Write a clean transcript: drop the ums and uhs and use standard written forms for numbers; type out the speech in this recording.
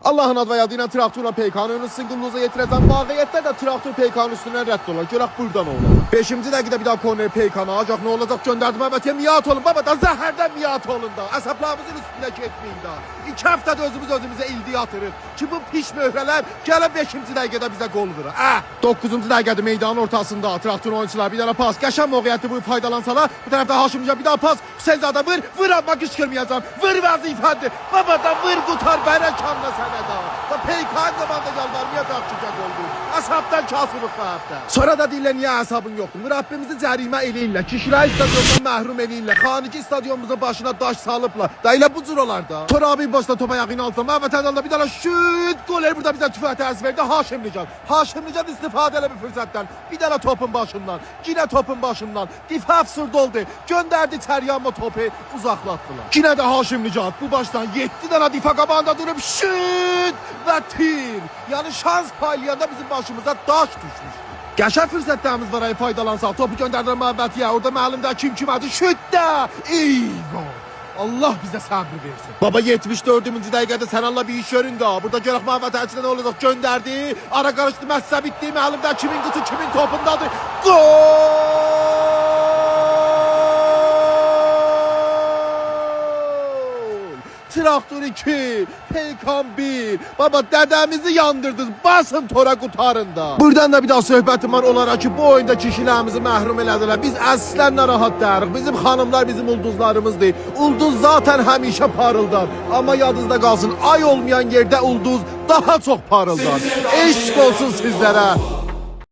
Allah'ın adı və yadı ilə traktorla PK'nın önünü singulluza yetirəcəm. Vaqiyyətdə də traktor PK'nın üstündən rədd olar. Görək buradan olur. 5-ci dəqiqədə bir daha korner PK'na acaq. Nə olacaq? Göndərdim əvvətiyə miyat olun. Baba da zəhərdən miyat olun da. Əsəblərimizin üstünə getməyin da. 2 həftədə özümüzə ildi yatırıq. Ki bu piş möhrələr gələ 5-ci dəqiqədə bizə qol vurur. 9-cu dəqiqədə meydanın ortasında traktor oyunçular bir dənə pas. Qəşəng mövqeyyətli bu faydalansalar. Bu tərəfdə Haşimcan bir daha pas. Hüseynzadə vur amma qışqırmayacağam. Vur vəzifədir. Baba da vur qutar bərəkanla sənə da. Da PK'nın zamanda yalvarmayacaq ki gol vur. Əsəbdən kasırıq bu həftə. Sonra da deyirlər niyə əsabın yoxdur? Mürabbimizi cərimə eləyirlər. Kişirai stadiondan məhrum eləyirlər. Xanici stadionumuzun başına daş salıblar. Da elə bu cür olar da. Torabi başda top ayağının altına. Məhvət Ədalda bir dənə şut. Goller burada bizə tüfəng tərs verdi. Haşimcan. Haşimcan istifadə elə bir fürsətdən. Bir dənə topun başından. Yine topun başından. Difa absurd oldu. Gönderdi içəriyə amma topu uzaqlatdılar. Yine də Haşimcan bu başdan 7 dənə difa qabağında durub şut və tir. Yəni şans paylayanda bizim başımıza daş düşmüş. Qəşəng fürsətlərimiz var, faydalansaq. Topu göndərdilər Məhvətiyə. Orada müəllimdə kim adı? Şutda. Eyvah. Allah bizə səbr versin. Baba 74-cü dəqiqədə Sənalla bir iş görün də. Burada görək Məhvət Əlçidə nə olacaq? Göndərdi. Ara qarışdı, məsələ bitdi. Müəllimdə kimin qutu, kimin topundadır? Gol! Traktor 2, Peykan 1. Baba dədəmizi yandırdınız. Basın tora qutarında. Buradan da bir daha söhbətim var onlara ki, bu oyunda kişilərimizi məhrum elədilər. Biz əslən narahat dərik. Bizim xanımlar bizim ulduzlarımızdır. Ulduz zaten həmişə parıldar. Amma yadınızda qalsın, ay olmayan yerdə ulduz daha çox parıldar. Eşq olsun sizlərə.